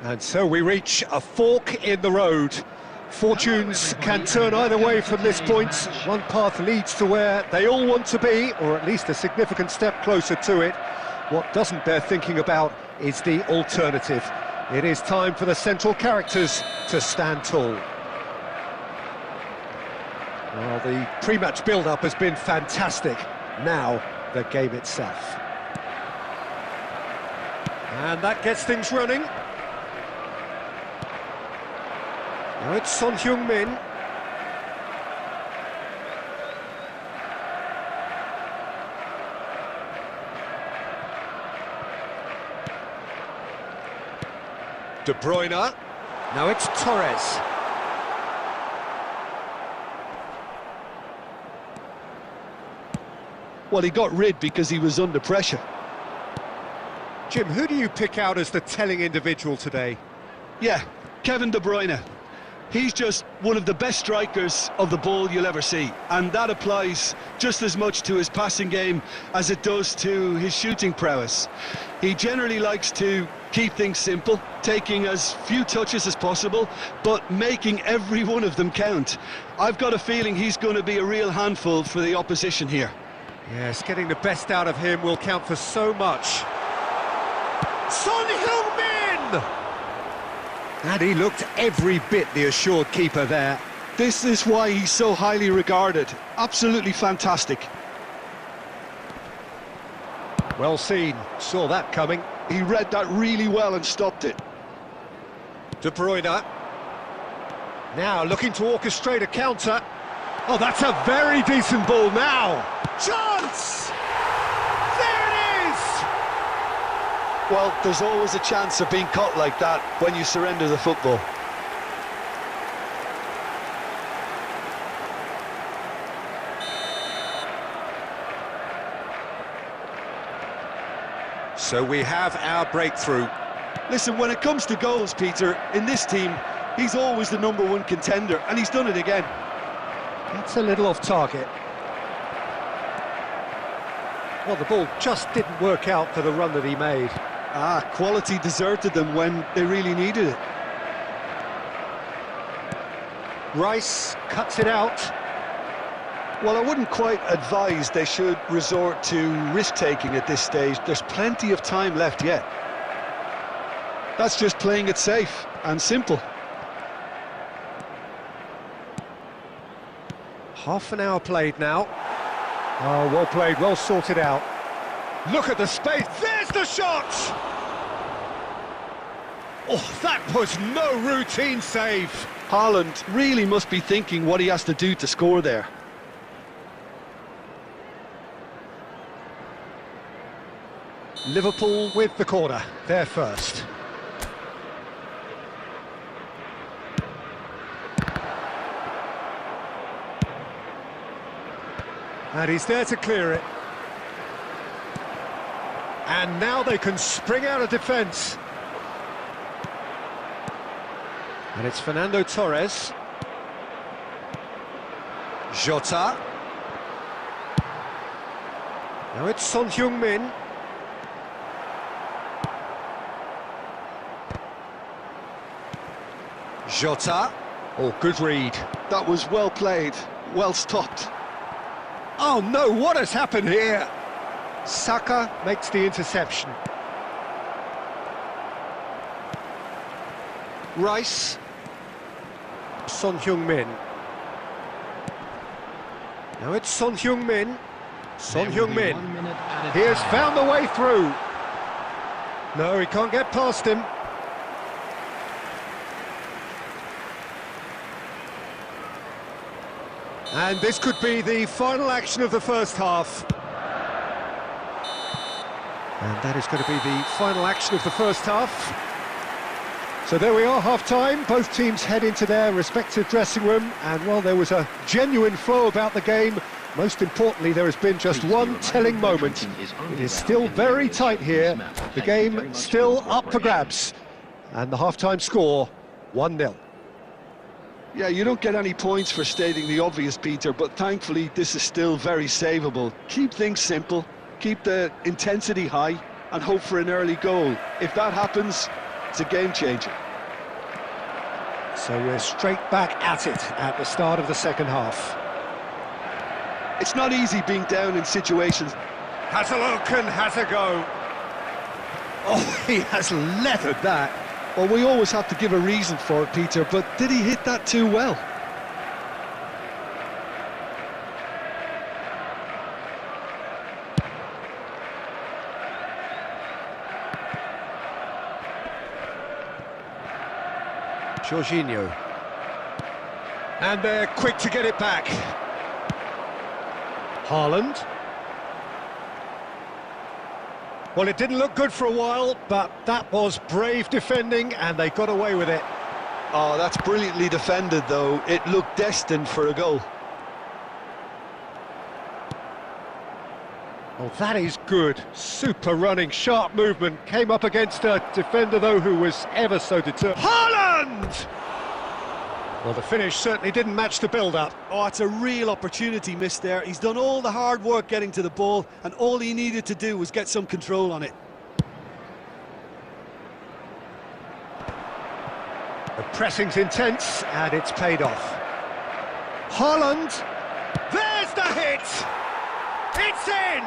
And so we reach a fork in the road. Fortunes can turn either way from this point. One path leads to where they all want to be, or at least a significant step closer to it. What doesn't bear thinking about is the alternative. It is time for the central characters to stand tall. Well, the pre-match build-up has been fantastic. Now, the game itself. And that gets things running. Now it's Son Heung-min. De Bruyne. Now it's Torres. Well, he got rid because he was under pressure. Jim, who do you pick out as the telling individual today? Yeah, Kevin De Bruyne. He's just one of the best strikers of the ball you'll ever see, and that applies just as much to his passing game as it does to his shooting prowess. He generally likes to keep things simple, taking as few touches as possible, but making every one of them count. I've got a feeling he's going to be a real handful for the opposition here. Yes, getting the best out of him will count for so much. Son Heung-min! And he looked every bit the assured keeper there. This is why he's so highly regarded. Absolutely fantastic. Well seen, saw that coming. He read that really well and stopped it. De Bruyne. Now looking to orchestrate a counter. Oh, that's a very decent ball now. Chance! There it is! Well, there's always a chance of being caught like that when you surrender the football. So we have our breakthrough. Listen, when it comes to goals, Peter, in this team, he's always the #1 contender, and he's done it again. That's a little off target. Well, the ball just didn't work out for the run that he made. Quality deserted them when they really needed it. Rice cuts it out. Well, I wouldn't quite advise they should resort to risk-taking at this stage. There's plenty of time left yet. That's just playing it safe and simple. Half an hour played now. Oh, well played, well sorted out. Look at the space, there's the shot! Oh, that was no routine save. Haaland really must be thinking what he has to do to score there. Liverpool with the corner, they're first. And he's there to clear it. And now they can spring out of defence. And it's Fernando Torres. Jota. Now it's Son Heung-min. Jota. Oh, good read. That was well played, well stopped. Oh no, what has happened here? Saka makes the interception. Rice. Son Heung-min. Now it's Son Heung-min. Son Heung-min. He has found the way through. No, he can't get past him. And this could be the final action of the first half. And that is going to be the final action of the first half. So there we are, half-time. Both teams head into their respective dressing room. And while there was a genuine flow about the game, most importantly, there has been just one telling moment. It is still very tight here. The game still up for grabs. And the half-time score, 1-0. Yeah, you don't get any points for stating the obvious, Peter, but thankfully this is still very savable. Keep things simple, keep the intensity high, and hope for an early goal. If that happens, It's a game changer. So we're straight back at it at the start of the second half. It's not easy being down in situations. Has a look and has a go. Oh, he has leathered that. Well, we always have to give a reason for it, Peter, but did he hit that too well? Jorginho. And they're quick to get it back. Haaland. Well, it didn't look good for a while, but that was brave defending, and they got away with it. Oh, that's brilliantly defended, though. It looked destined for a goal. Oh, that is good. Super running, sharp movement. Came up against a defender, though, who was ever so determined. Haaland! Well, the finish certainly didn't match the build-up. Oh, it's a real opportunity missed there. He's done all the hard work getting to the ball, and all he needed to do was get some control on it. The pressing's intense, and it's paid off. Haaland! There's the hit! It's in!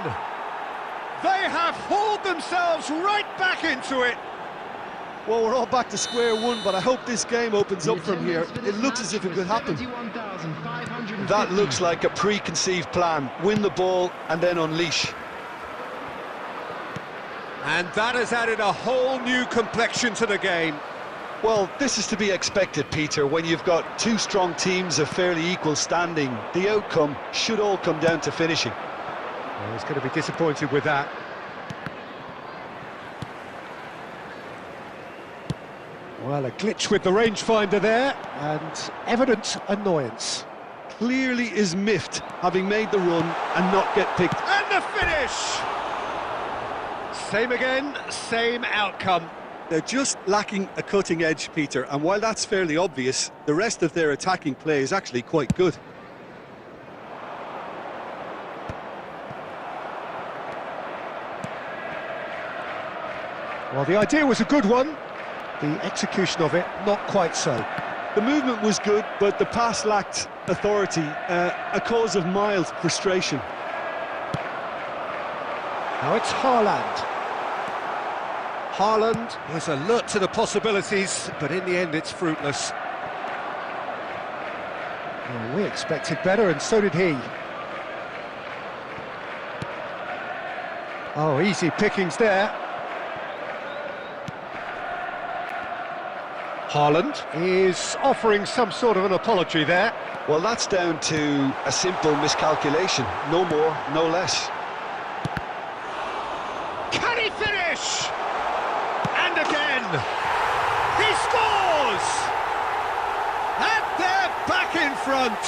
They have hauled themselves right back into it. Well, we're all back to square one, but I hope this game opens up from here. It looks as if it could happen. That looks like a preconceived plan. Win the ball and then unleash. And that has added a whole new complexion to the game. Well, this is to be expected, Peter. When you've got two strong teams of fairly equal standing, the outcome should all come down to finishing. Well, he's going to be disappointed with that. Well, a glitch with the rangefinder there, and evident annoyance. Clearly is miffed, having made the run and not get picked. And the finish! Same again, same outcome. They're just lacking a cutting edge, Peter, and while that's fairly obvious, the rest of their attacking play is actually quite good. Well, the idea was a good one. The execution of it, not quite so. The movement was good, but the pass lacked authority, a cause of mild frustration. Now it's Haaland. Haaland was alert to the possibilities, but in the end it's fruitless. Well, we expected better, and so did he. Oh, easy pickings there. Haaland is offering some sort of an apology there. Well, that's down to a simple miscalculation. No more, no less. Can he finish? And again! He scores! And they're back in front!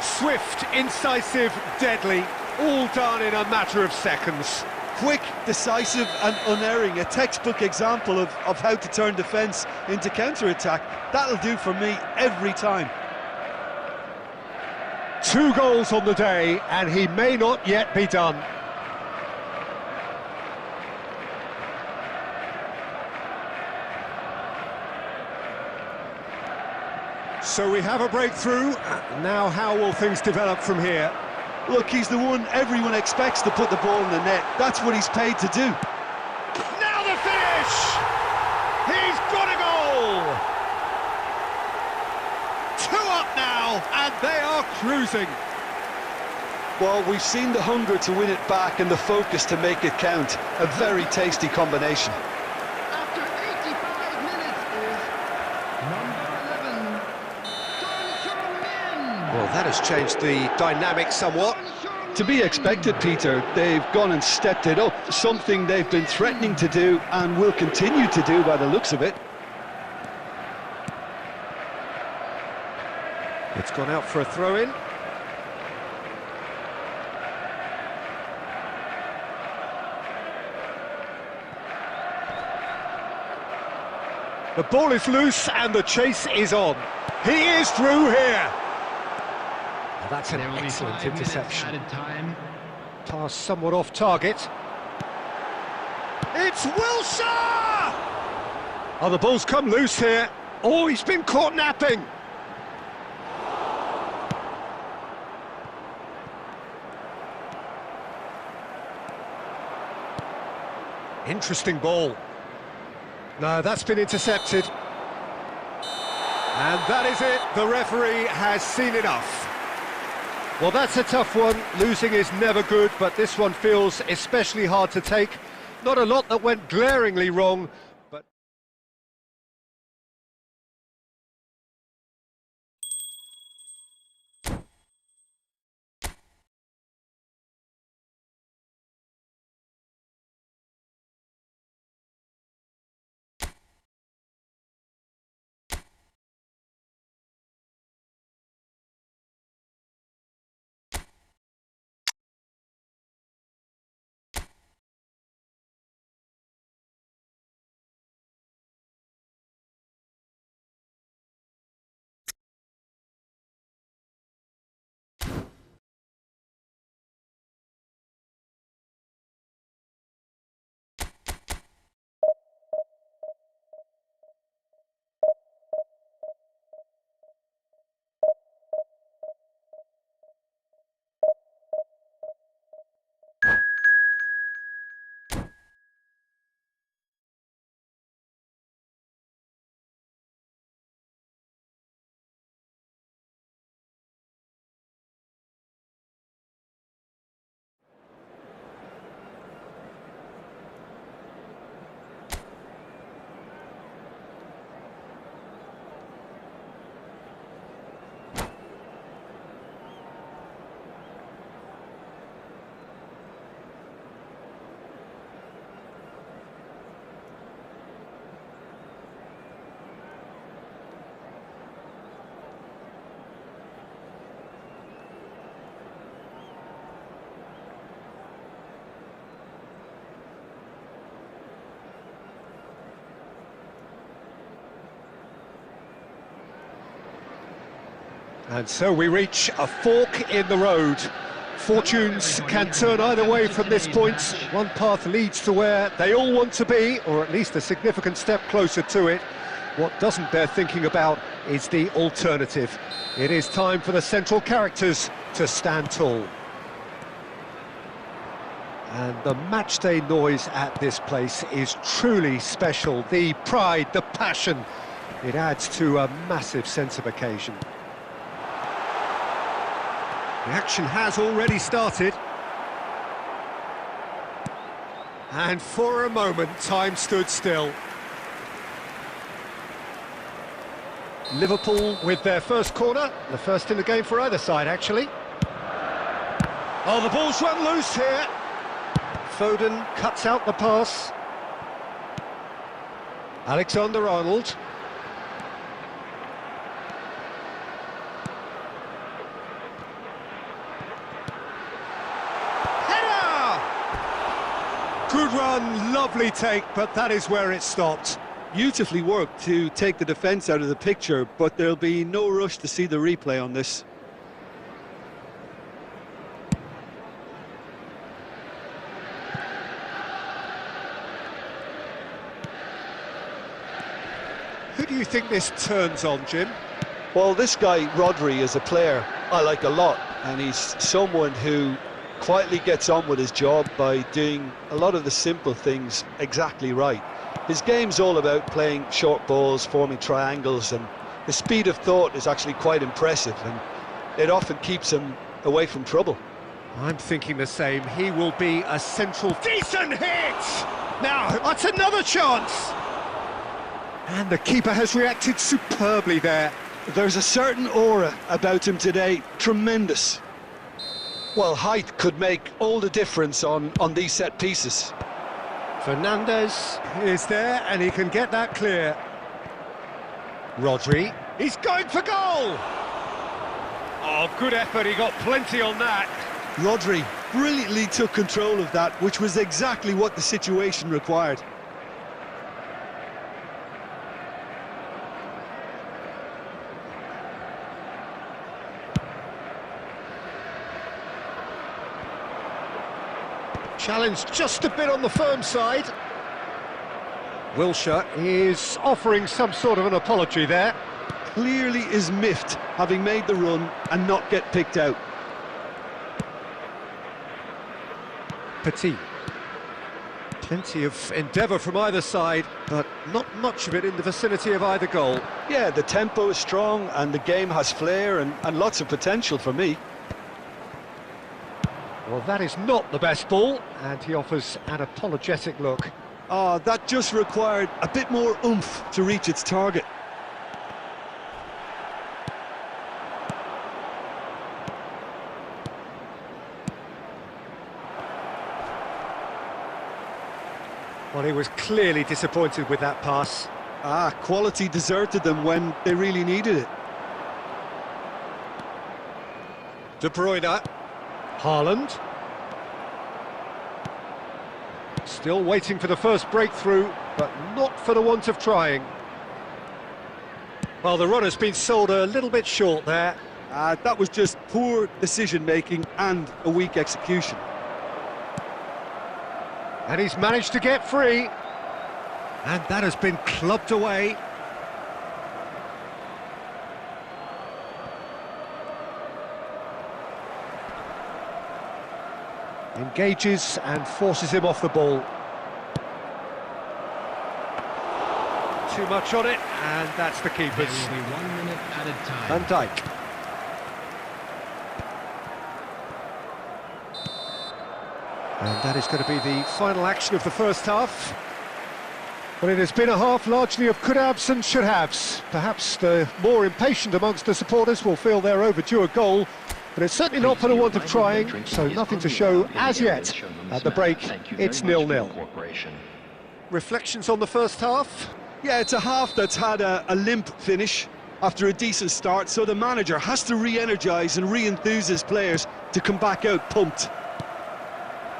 Swift, incisive, deadly, all done in a matter of seconds. Quick, decisive and unerring, a textbook example of how to turn defence into counter-attack. That'll do for me every time. 2 goals on the day, and he may not yet be done. So we have a breakthrough. Now how will things develop from here? Look, he's the one everyone expects to put the ball in the net. That's what he's paid to do. Now the finish! He's got a goal! 2 up now, and they are cruising. Well, we've seen the hunger to win it back and the focus to make it count. A very tasty combination. After 85 minutes is number 11, Well, that has changed the dynamic somewhat. To be expected, Peter. They've gone and stepped it up, something they've been threatening to do and will continue to do by the looks of it. It's gone out for a throw-in. The ball is loose and the chase is on. He is through here. That's an excellent interception. Pass somewhat off target. It's Wilshere! Oh, the ball's come loose here. Oh, he's been caught napping. Interesting ball. No, that's been intercepted. And that is it. The referee has seen enough. Well, that's a tough one. Losing is never good, but this one feels especially hard to take. Not a lot that went glaringly wrong, but... And so we reach a fork in the road. Fortunes can turn either way from this point. One path leads to where they all want to be, or at least a significant step closer to it. What doesn't bear thinking about is the alternative. It is time for the central characters to stand tall. And the matchday noise at this place is truly special. The pride, the passion, it adds to a massive sense of occasion. The action has already started. And for a moment, time stood still. Liverpool with their first corner, the first in the game for either side, actually. Oh, the ball's run loose here. Foden cuts out the pass. Alexander-Arnold. Good run, lovely take, but that is where it stopped. Beautifully worked to take the defence out of the picture, but there'll be no rush to see the replay on this. Who do you think this turns on, Jim? Well, this guy, Rodri, is a player I like a lot, and he's someone who quietly gets on with his job by doing a lot of the simple things exactly right. His game's all about playing short balls, forming triangles, and the speed of thought is actually quite impressive, and it often keeps him away from trouble. I'm thinking the same. He will be a central... Decent hit! Now, that's another chance! And the keeper has reacted superbly there. There's a certain aura about him today, tremendous. Well, height could make all the difference on these set pieces. Fernandez is there, and he can get that clear. Rodri, he's going for goal! Oh, good effort, he got plenty on that. Rodri brilliantly took control of that, which was exactly what the situation required. Challenge just a bit on the firm side. Wilshere is offering some sort of an apology there. Clearly is miffed, having made the run and not get picked out. Petit. Plenty of endeavour from either side, but not much of it in the vicinity of either goal. Yeah, the tempo is strong and the game has flair and lots of potential for me. Well, that is not the best ball, and he offers an apologetic look. Oh, that just required a bit more oomph to reach its target. Well, he was clearly disappointed with that pass. Quality deserted them when they really needed it. De Bruyne. Haaland. Still waiting for the first breakthrough, but not for the want of trying. Well, the runner's been sold a little bit short there. That was just poor decision-making and a weak execution. And he's managed to get free. And that has been clubbed away. Engages and forces him off the ball. Too much on it, and that's the keeper's. There will be 1 minute added time. Van Dijk. And that is going to be the final action of the first half. Well, it has been a half largely of could-haves and should-haves. Perhaps the more impatient amongst the supporters will feel they're overdue a goal, but it's certainly not for the want of trying, so nothing to show as yet. At the break, it's 0-0. Reflections on the first half? Yeah, it's a half that's had a limp finish after a decent start, so the manager has to re-energise and re-enthuse his players to come back out pumped.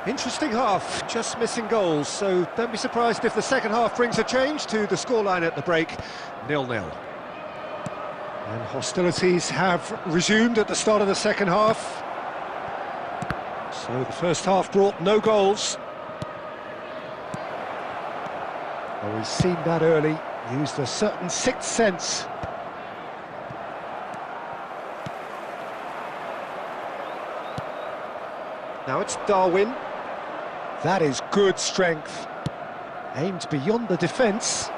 Interesting half, just missing goals, so don't be surprised if the second half brings a change to the scoreline at the break, 0-0. And hostilities have resumed at the start of the second half. So the first half brought no goals. Well, we've seen that early, used a certain sixth sense. Now it's Darwin. That is good strength. Aimed beyond the defence.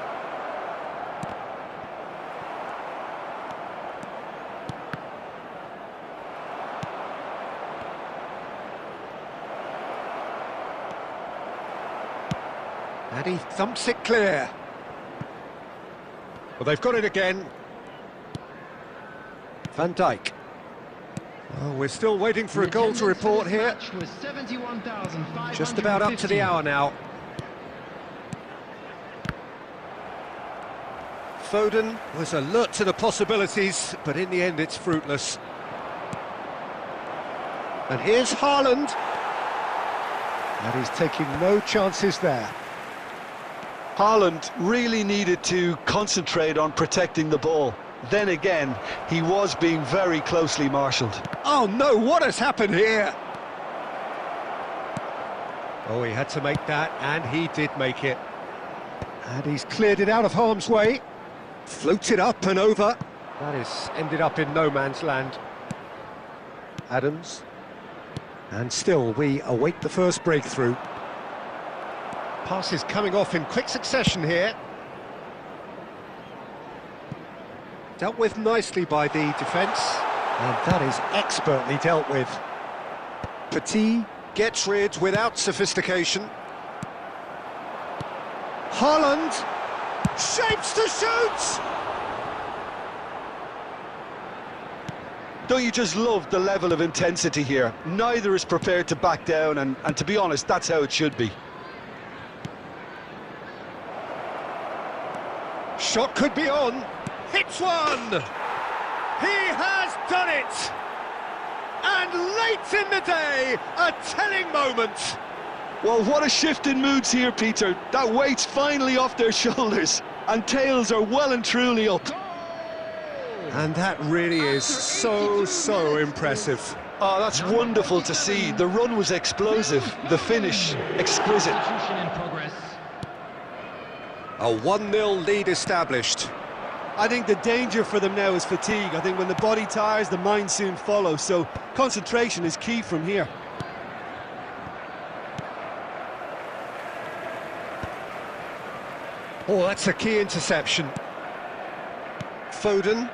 And he thumps it clear. Well, they've got it again. Van Dijk. Oh, we're still waiting for a goal to report here. Just about up to the hour now. Foden was alert to the possibilities, but in the end it's fruitless. And here's Haaland. And he's taking no chances there. Haaland really needed to concentrate on protecting the ball. Then again, he was being very closely marshalled. Oh no, what has happened here? Oh, he had to make that, and he did make it. And he's cleared it out of harm's way. Floated up and over. That is ended up in no man's land. Adams. And still, we await the first breakthrough. Passes coming off in quick succession here. Dealt with nicely by the defence, and that is expertly dealt with. Petit gets rid without sophistication. Haaland shapes to shoot! Don't you just love the level of intensity here? Neither is prepared to back down, and to be honest, that's how it should be. Shot could be on. Hits one! He has done it! And late in the day, a telling moment. Well, what a shift in moods here, Peter. That weight's finally off their shoulders, and tails are well and truly up. And that really is so impressive. Oh, that's wonderful to see. The run was explosive, the finish exquisite. A 1-0 lead established. I think the danger for them now is fatigue. I think when the body tires, the mind soon follows, so concentration is key from here. Oh, that's a key interception. Foden.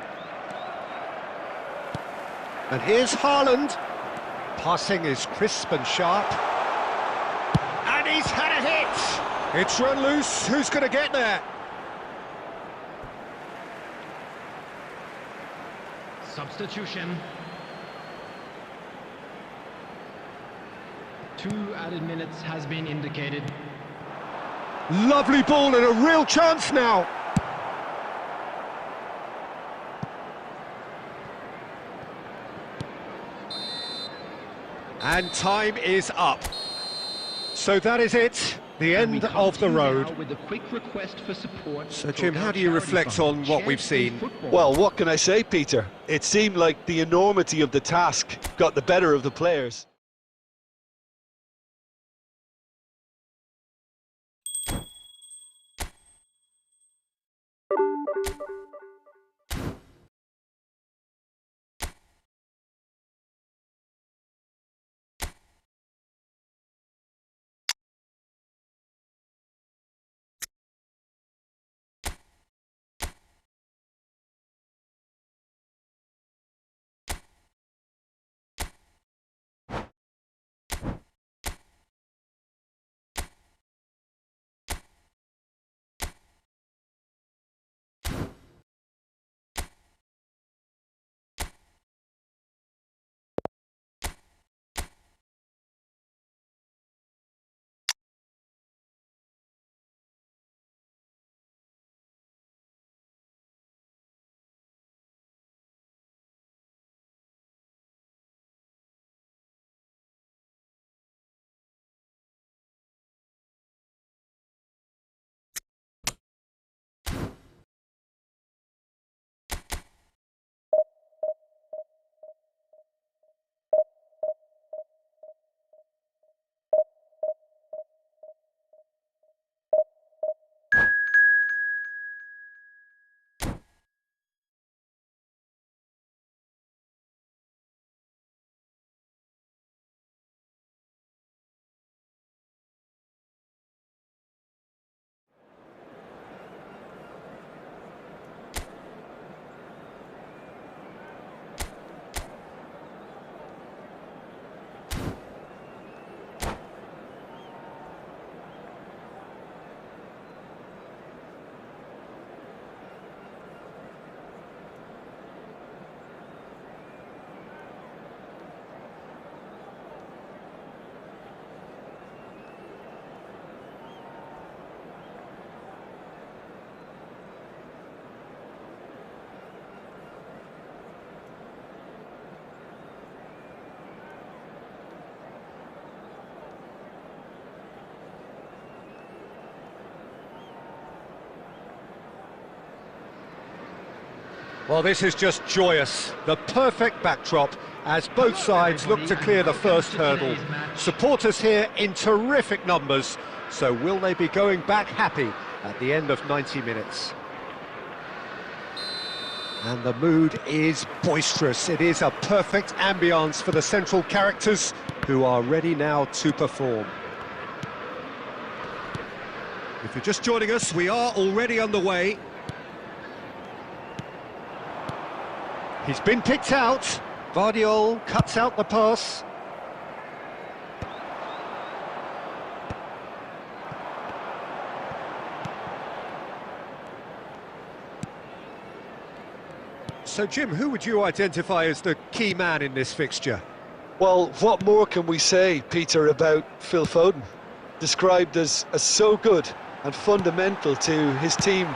And here's Haaland. Passing is crisp and sharp. And he's had a hit! It's run loose. Who's going to get there? Substitution. 2 added minutes has been indicated. Lovely ball and a real chance now. And time is up. So that is it, the end of the road. With a quick request for support. So Jim, how do you reflect on what we've seen? Well, what can I say, Peter? It seemed like the enormity of the task got the better of the players. Well, this is just joyous. The perfect backdrop as both sides look to clear the first hurdle. Supporters here in terrific numbers. So will they be going back happy at the end of 90 minutes? And the mood is boisterous. It is a perfect ambience for the central characters who are ready now to perform. If you're just joining us, we are already underway. He's been picked out. Vardiol cuts out the pass. So, Jim, who would you identify as the key man in this fixture? Well, what more can we say, Peter, about Phil Foden? Described as so good and fundamental to his team,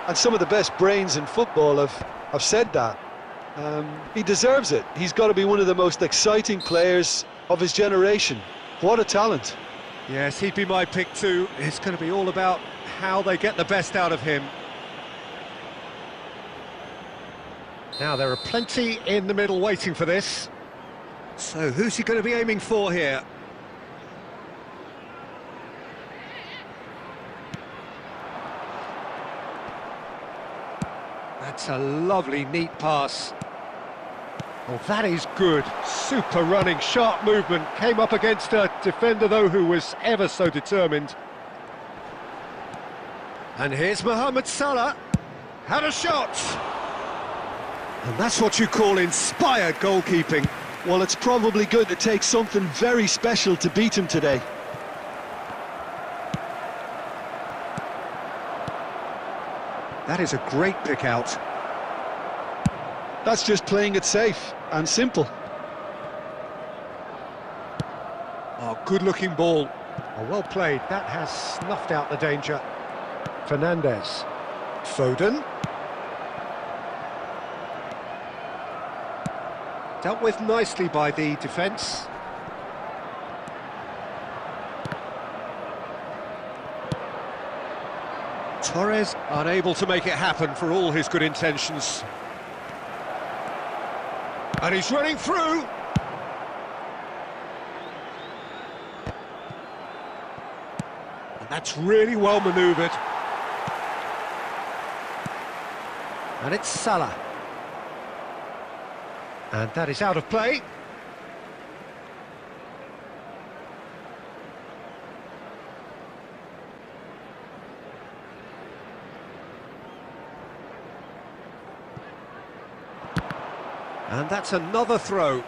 and some of the best brains in football have said that. He deserves it. He's got to be one of the most exciting players of his generation. What a talent. Yes, he'd be my pick too. It's going to be all about how they get the best out of him. Now, there are plenty in the middle waiting for this. So, who's he going to be aiming for here? That's a lovely, neat pass. Oh, that is good. Super running, sharp movement. Came up against a defender, though, who was ever so determined. And here's Mohamed Salah. Had a shot. And that's what you call inspired goalkeeping. Well, it's probably going to take something very special to beat him today. That is a great pick out. That's just playing it safe and simple. Oh, good-looking ball. Oh, well played. That has snuffed out the danger. Fernandes. Foden. Dealt with nicely by the defence. Torres unable to make it happen for all his good intentions. And he's running through. And that's really well manoeuvred. And it's Salah. And that is out of play. And that's another throw.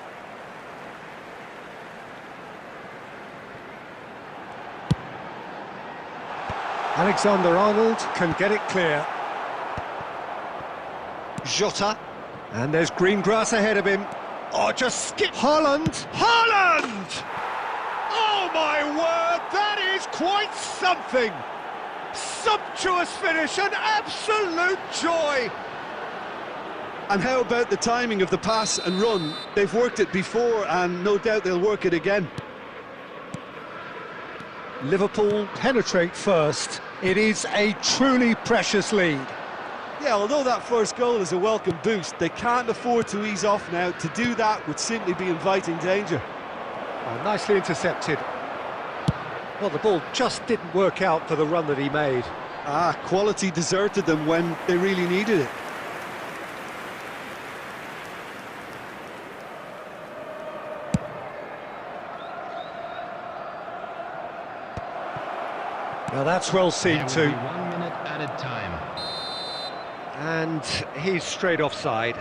Alexander-Arnold can get it clear. Jota. And there's green grass ahead of him. Oh, just skip. Haaland! Haaland! Oh, my word, that is quite something! Sumptuous finish, an absolute joy! And how about the timing of the pass and run? They've worked it before, and no doubt they'll work it again. Liverpool penetrate first. It is a truly precious lead. Yeah, although that first goal is a welcome boost, they can't afford to ease off now. To do that would simply be inviting danger. Oh, nicely intercepted. Well, the ball just didn't work out for the run that he made. Quality deserted them when they really needed it. Now that's well seen too. 1 minute added time. And he's straight offside.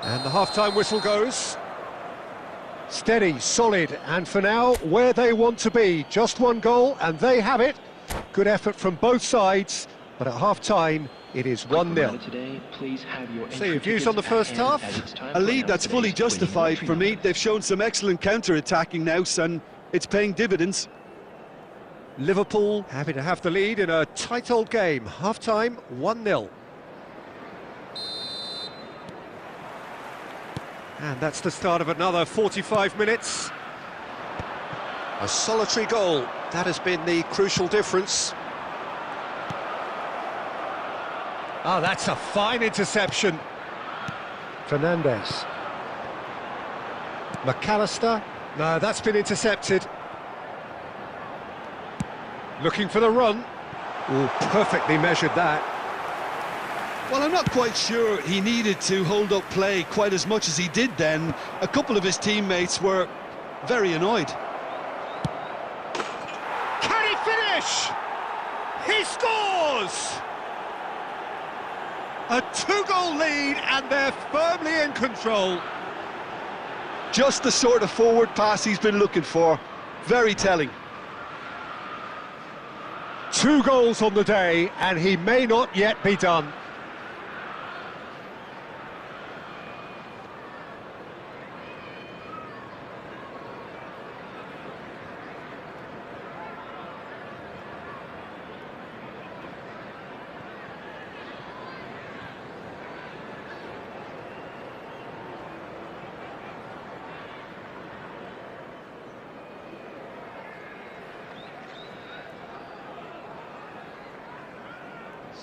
And the half-time whistle goes. Steady, solid, and for now, where they want to be. Just one goal, and they have it. Good effort from both sides, but at half-time, it is 1-0. So your views on the first half? A lead that's fully justified for me. They've shown some excellent counter-attacking now, and it's paying dividends. Liverpool happy to have the lead in a tight old game. Half-time, 1-0. And that's the start of another 45 minutes. A solitary goal. That has been the crucial difference. Oh, that's a fine interception. Fernandes. McAllister. No, that's been intercepted. Looking for the run. Oh, perfectly measured that. Well, I'm not quite sure he needed to hold up play quite as much as he did then. A couple of his teammates were very annoyed. Can he finish? He scores! A 2-goal lead and they're firmly in control. Just the sort of forward pass he's been looking for. Very telling. 2 goals on the day and he may not yet be done.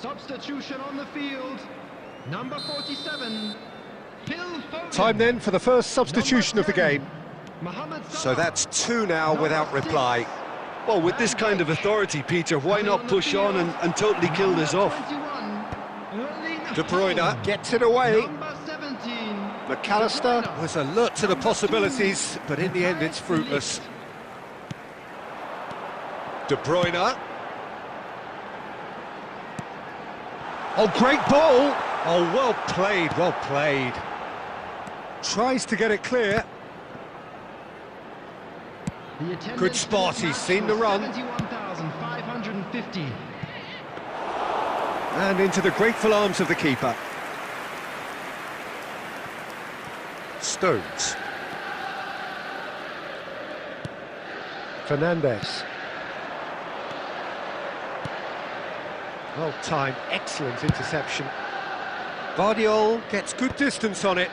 Substitution on the field. Number 47, Phil Foden. Time then for the first substitution of the Number 10, game. Mohamed So Salah. that's two now without reply. Well, with this kind of authority, Peter, why not push on and totally kill this off? 21, Erling De Bruyne Haaland. gets it away. Number 17, McAllister was alert to the possibilities, but in the end it's fruitless. De Bruyne. Oh, great ball! Oh, well played, well played. Tries to get it clear. The attendance Good for spot, this he's match seen the was run. 71,550. And into the grateful arms of the keeper. Stones. Fernandes. Well timed, excellent interception. Guardiola gets good distance on it.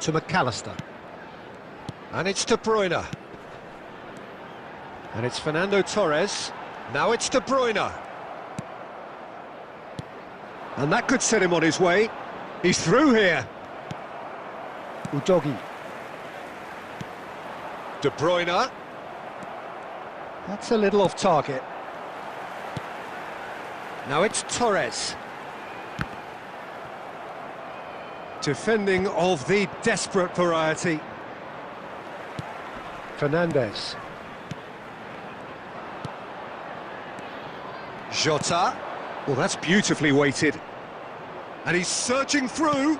To McAllister. And it's De Bruyne. And it's Fernando Torres. Now it's De Bruyne. And that could set him on his way. He's through here. Udogi. De Bruyne. That's a little off target. Now it's Torres. Defending of the desperate variety. Fernandes. Jota. Well, that's beautifully weighted. And he's surging through.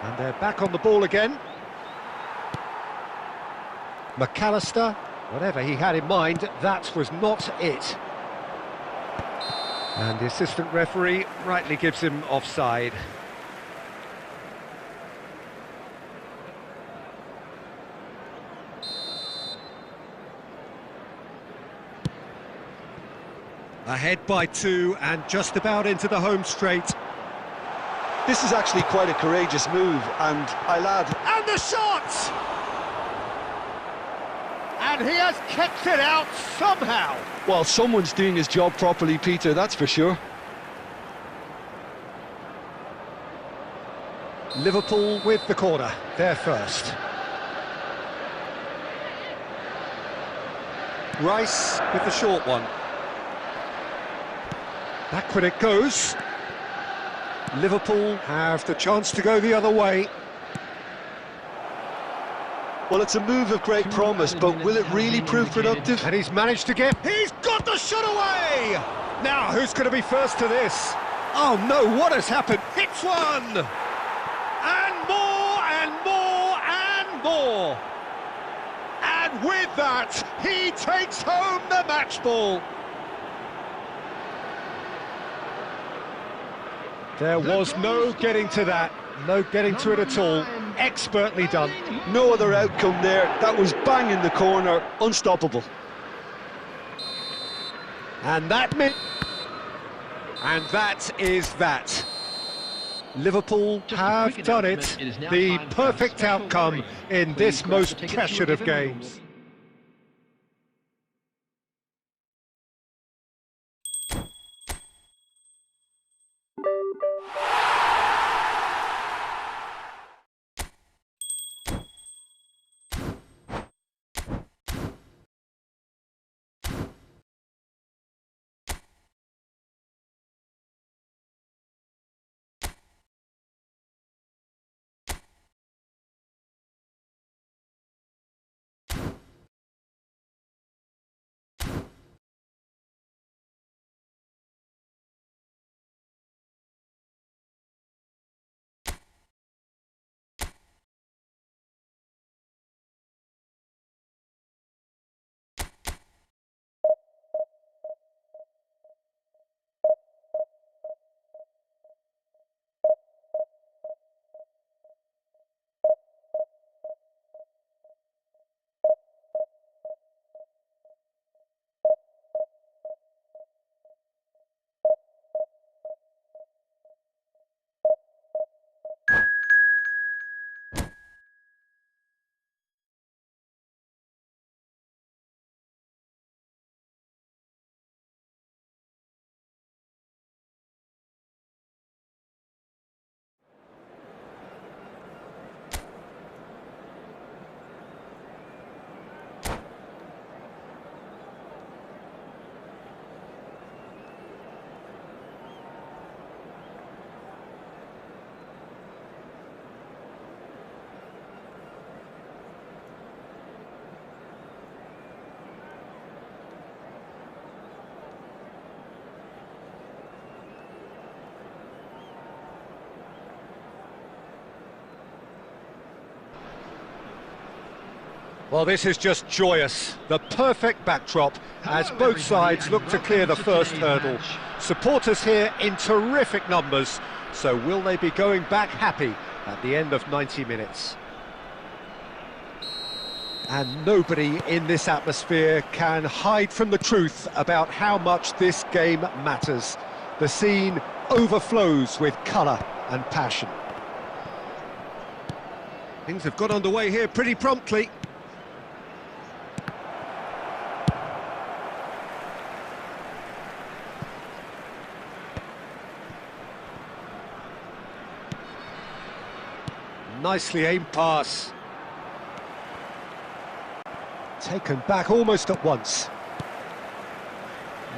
And they're back on the ball again. McAllister, whatever he had in mind, that was not it. And the assistant referee rightly gives him offside. Ahead by 2 and just about into the home straight. This is actually quite a courageous move, and I'll add, And the shot! And he has kept it out somehow. well, someone's doing his job properly, Peter, that's for sure. Liverpool with the corner, they're first. Rice with the short one. Backward it goes. Liverpool have the chance to go the other way. Well, it's a move of great promise, but will it really prove productive? And he's managed to get... He's got the shot away! Now, who's going to be first to this? Oh no, what has happened? Hits one! And more, and more, and more! And with that, he takes home the match ball. There was no getting to that, no getting to it at all. Expertly done. No other outcome there. That was bang in the corner, unstoppable. And that is that. Liverpool Just a have quick done announcement. it. It is now The time for perfect special outcome delivery. in Please this grab the most tickets pressured you of have available. games. Well, this is just joyous. The perfect backdrop as both sides look to clear the first hurdle. Supporters here in terrific numbers. So will they be going back happy at the end of 90 minutes? And nobody in this atmosphere can hide from the truth about how much this game matters. The scene overflows with colour and passion. Things have got underway here pretty promptly. Nicely aimed pass. Taken back almost at once.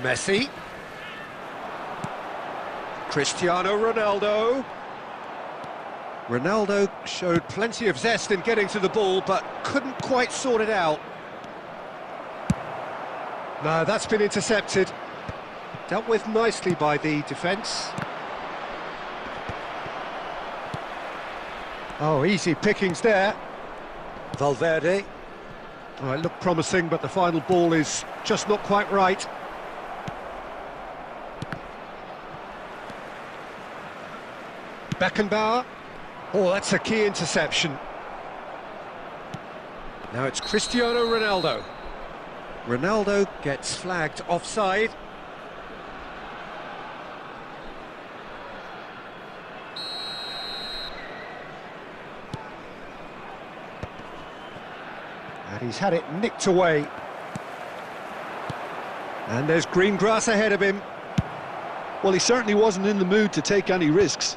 Messi. Cristiano Ronaldo. Ronaldo showed plenty of zest in getting to the ball, but couldn't quite sort it out. No, that's been intercepted. Dealt with nicely by the defence. Oh, easy pickings there. Valverde. Oh, it looked promising, but the final ball is just not quite right. Beckenbauer. Oh, that's a key interception. Now it's Cristiano Ronaldo. Ronaldo gets flagged offside. And he's had it nicked away. And there's green grass ahead of him. Well, he certainly wasn't in the mood to take any risks.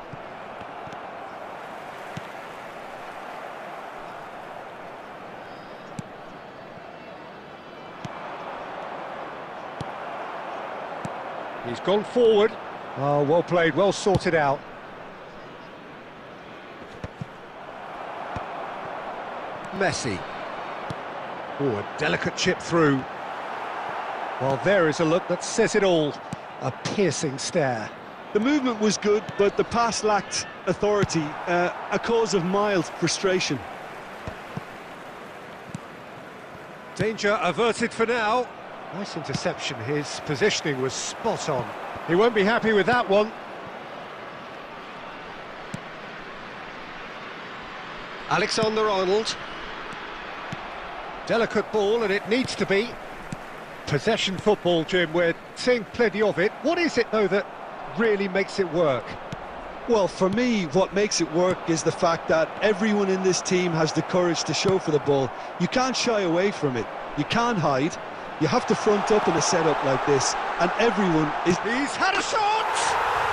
He's gone forward. Oh, well played, well sorted out. Messi. Oh, a delicate chip through. Well, there is a look that says it all. A piercing stare. The movement was good, but the pass lacked authority, a cause of mild frustration. Danger averted for now. Nice interception, his positioning was spot on. He won't be happy with that one. Alexander-Arnold. Delicate ball, and it needs to be. Possession football, Jim, we're seeing plenty of it. What is it, though, that really makes it work? Well, for me, what makes it work is the fact that everyone in this team has the courage to show for the ball. You can't shy away from it. You can't hide. You have to front up in a setup like this, and everyone is... He's had a shot!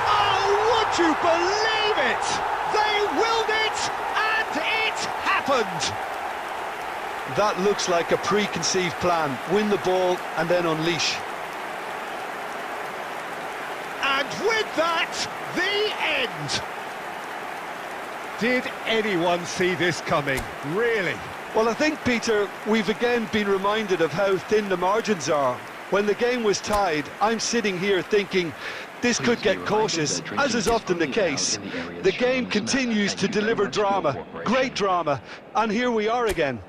Oh, would you believe it? They willed it, and it happened! That looks like a preconceived plan. Win the ball and then unleash. And with that, the end! Did anyone see this coming? Really? Well, I think, Peter, we've again been reminded of how thin the margins are. When the game was tied, I'm sitting here thinking this could get cautious, as is often the case. The game continues to deliver drama, great drama, and here we are again.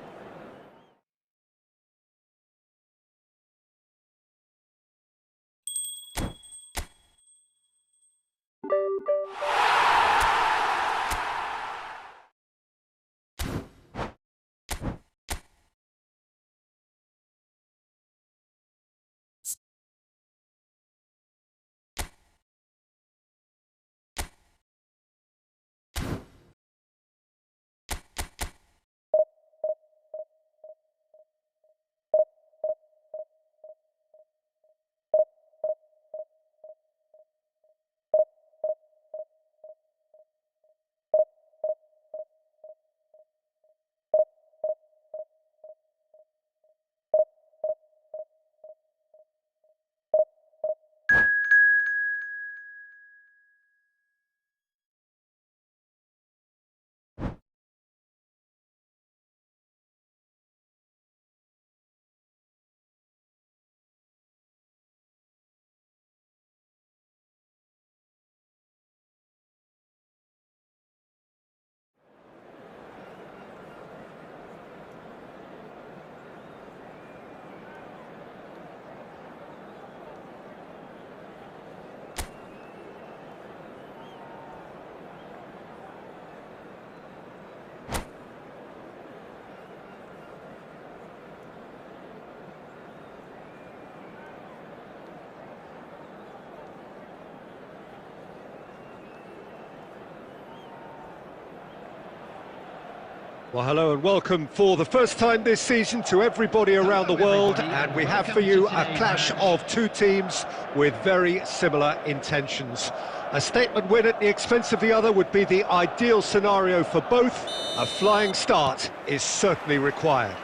Well, hello and welcome for the first time this season to everybody around the world, and we have for you a clash of two teams with very similar intentions. A statement win at the expense of the other would be the ideal scenario for both. A flying start is certainly required.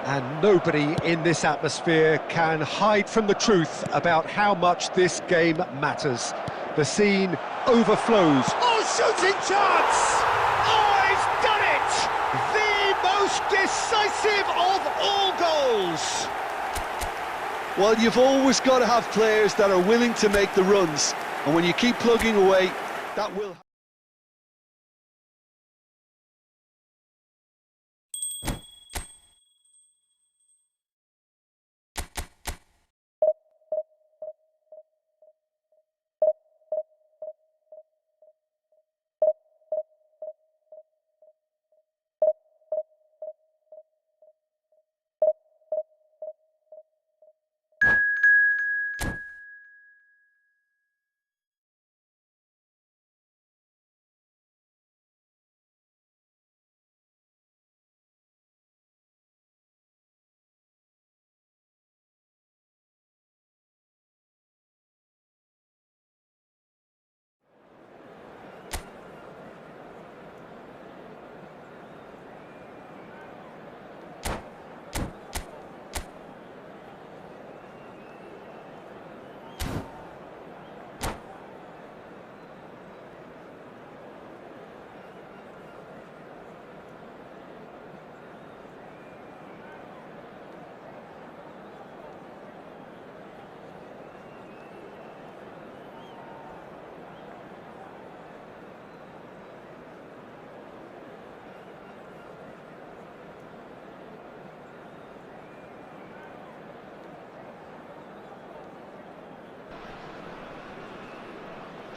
And nobody in this atmosphere can hide from the truth about how much this game matters. The scene overflows. Oh, shooting chance! Oh, he's done it! The most decisive of all goals! Well, you've always got to have players that are willing to make the runs, and when you keep plugging away, that will...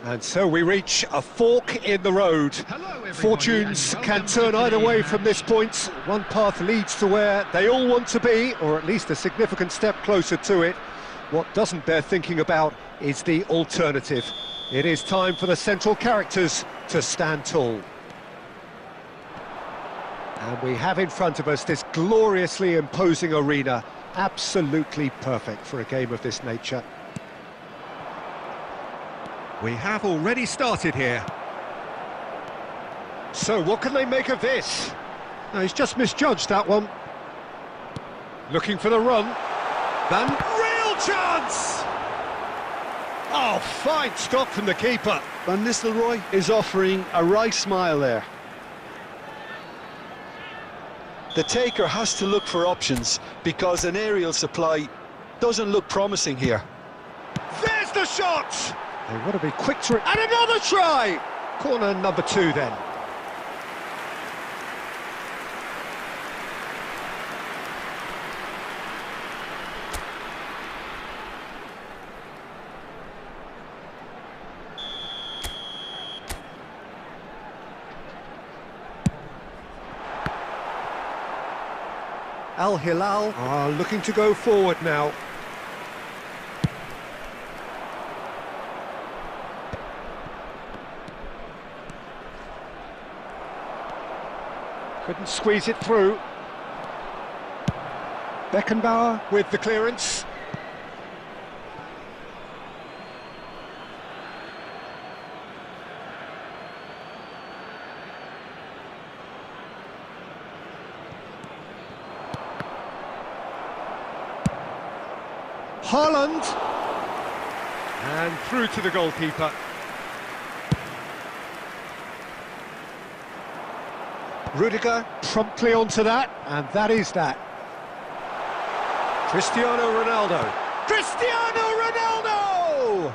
And so we reach a fork in the road. Fortunes can turn either way from this point. One path leads to where they all want to be, or at least a significant step closer to it. What doesn't bear thinking about is the alternative. It is time for the central characters to stand tall. And we have in front of us this gloriously imposing arena, absolutely perfect for a game of this nature. We have already started here. So what can they make of this? No, he's just misjudged that one. Looking for the run. Real chance! Oh, fine stop from the keeper. Van Nistelrooy is offering a wry smile there. The taker has to look for options because an aerial supply doesn't look promising here. There's the shot! They want to be quick to... And another try! Corner number 2 then. Al Hilal are looking to go forward now. Couldn't squeeze it through. Beckenbauer with the clearance. Haaland. And through to the goalkeeper. Rudiger promptly onto that, and that is that. Cristiano Ronaldo. Cristiano Ronaldo!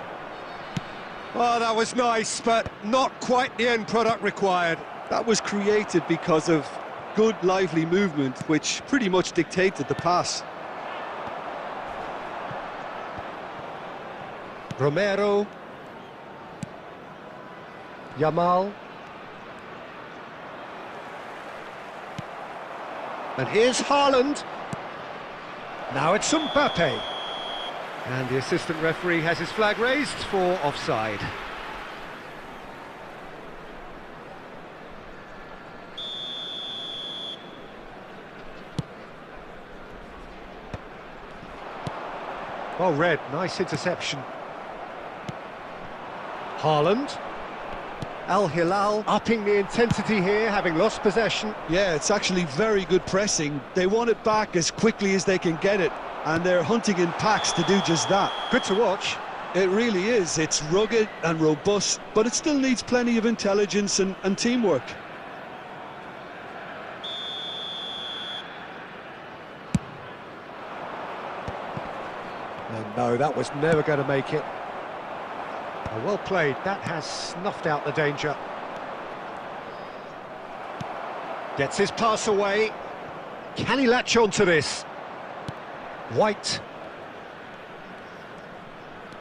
Oh, that was nice, but not quite the end product required. That was created because of good, lively movement, which pretty much dictated the pass. Romero. Yamal. And here's Haaland. Now it's Mbappe. And the assistant referee has his flag raised for offside. Well read, nice interception. Haaland. Al Hilal upping the intensity here, having lost possession. Yeah, it's actually very good pressing. They want it back as quickly as they can get it, and they're hunting in packs to do just that. Good to watch. It really is. It's rugged and robust, but it still needs plenty of intelligence and teamwork. And no, that was never going to make it. Well played, that has snuffed out the danger. Gets his pass away. Can he latch on to this? White.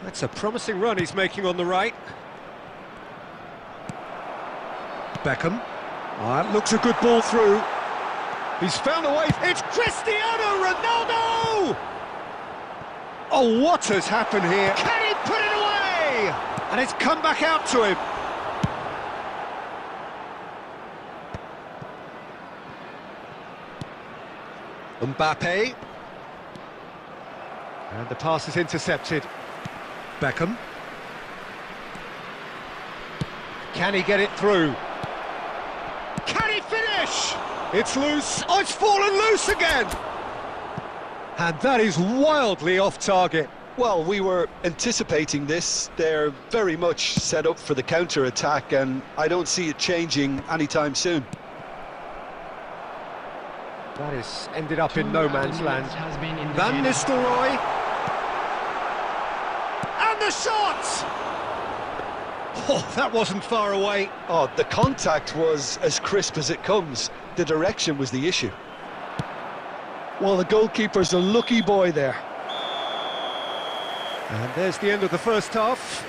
That's a promising run he's making on the right. Beckham. That looks a good ball through. He's found a way. It's Cristiano Ronaldo! Oh, what has happened here? Can he put it away? And it's come back out to him. Mbappe. And the pass is intercepted. Beckham. Can he get it through? Can he finish? It's loose. Oh, it's fallen loose again. And that is wildly off target. Well, we were anticipating this. They're very much set up for the counter-attack, and I don't see it changing anytime soon. That has ended up in no man's land. Van Nistelrooy. Nistelrooy. And the shot! Oh, that wasn't far away. Oh, the contact was as crisp as it comes. The direction was the issue. Well, the goalkeeper's a lucky boy there. And there's the end of the first half.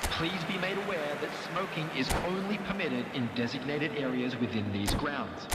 Please be made aware that smoking is only permitted in designated areas within these grounds.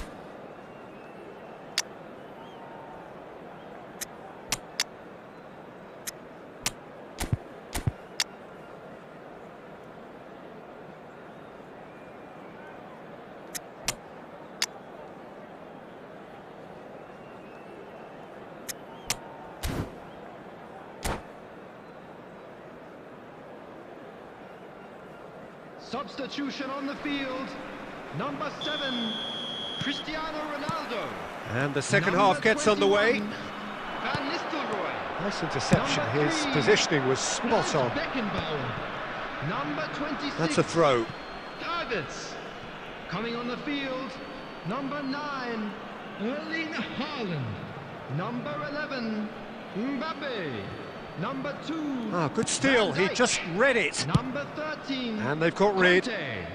Substitution on the field, number 7, Cristiano Ronaldo. And the second Number half gets 21, underway. Van Nistelrooy. Nice interception. Number His 3, positioning was spot on. Beckenbauer. Number 26. That's a throw. Davids. Coming on the field, number 9, Erling Haaland. Number 11, Mbappe. Number 2. Ah, good steal. Van He Dijk. just read it. Number 13. And they've got rid. Conte.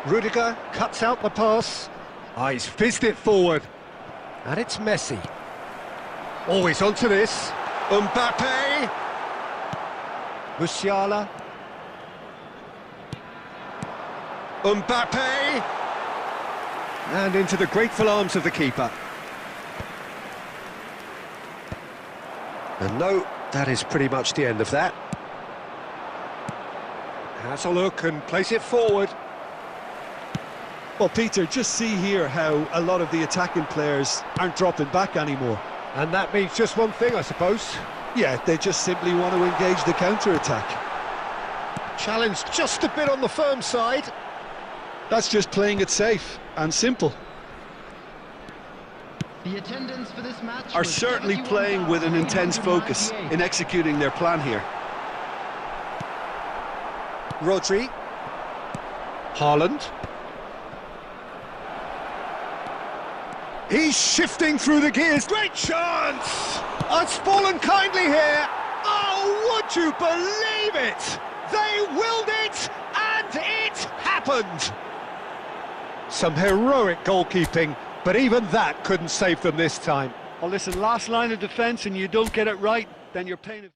Rudiger cuts out the pass. Ah, he's fizzed it forward. And it's Messi. Oh, he's onto this. Mbappe. Musiala. Mbappe. And into the grateful arms of the keeper. And no, that is pretty much the end of that. Has a look and place it forward. Well, Peter, just see here how a lot of the attacking players aren't dropping back anymore. And that means just one thing, I suppose. Yeah, they just simply want to engage the counter-attack. Challenge just a bit on the firm side. That's just playing it safe and simple. The attendance for this match Are was certainly playing with an intense focus 71,898. in executing their plan here. Rodri. Haaland. He's shifting through the gears. Great chance! Oh, it's fallen kindly here. Oh, would you believe it? They willed it, and it happened. Some heroic goalkeeping, but even that couldn't save them this time. Well, listen, last line of defence and you don't get it right, then you're paying...